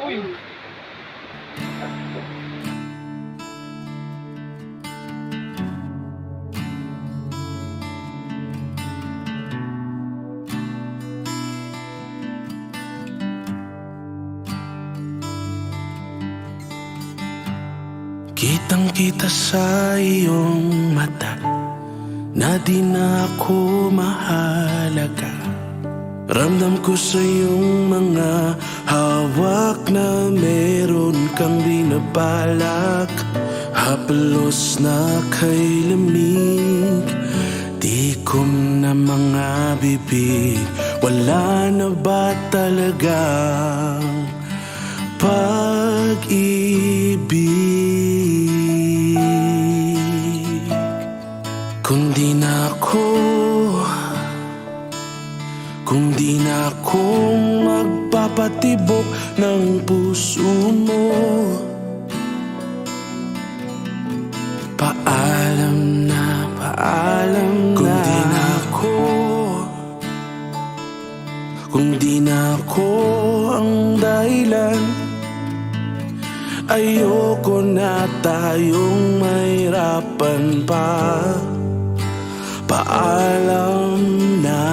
Uy! Kitang-kita sa iyong mata na di na ako mahalaga. Ramdam ko sa iyong mga hawak na meron kang binabalak. Hapelos na kay lamig, tikom na mga bibig. Wala na ba talagang pag-ibig? Kung di na ako magpapatibok ng puso mo, paalam na, paalam na. Kung di na ako ang dahilan, ayoko na tayong mahirapan pa. Paalam na.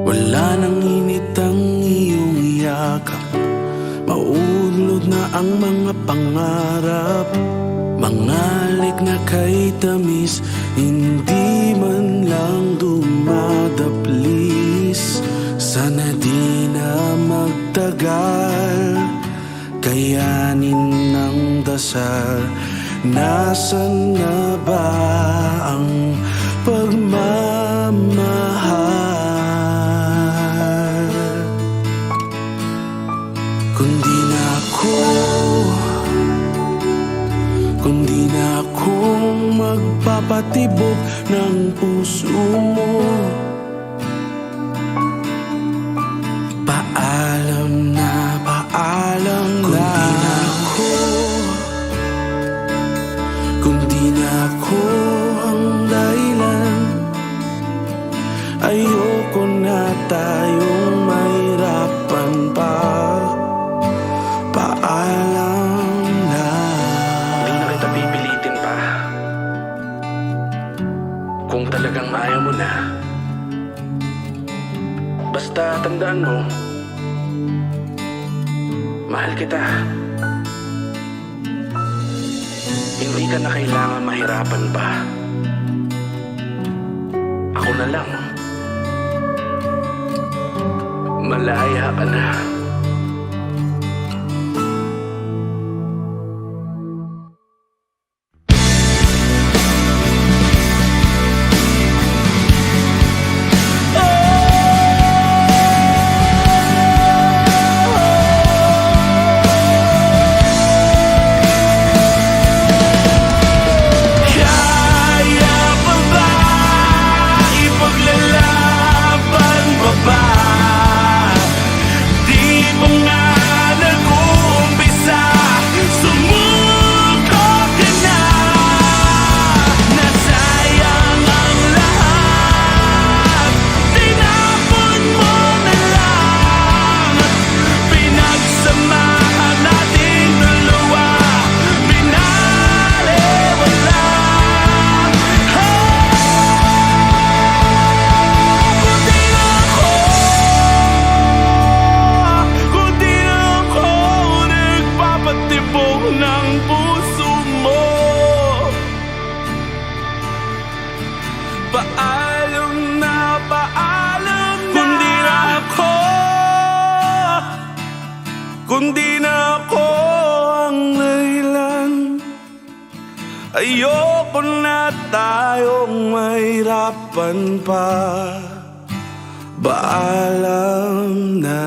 Wala nang init ang iyong yakap, mauunlod na ang mga pangarap. Mangalik na kay tamis, hindi man lang dumadaplis. Sana di na magtagal, kayanin ng dasal. Nasaan na ba ang pagmamahal? Kung di na ako magpapatibok ng puso mo, paalam na, paalam na. Kung di na ako ang dahilan, ayoko na tayong mahirapan pa. Paalam na. Hindi na kita pipilitin pa. Kung talagang ayaw mo na, basta tandaan mo, mahal kita. Hindi ka na kailangan mahirapan pa. Ako na lang. Malaya ka na. Paalam na, paalam na. Kung di na ako ang dahilan, ayoko na tayong mahirapan pa. Paalam na.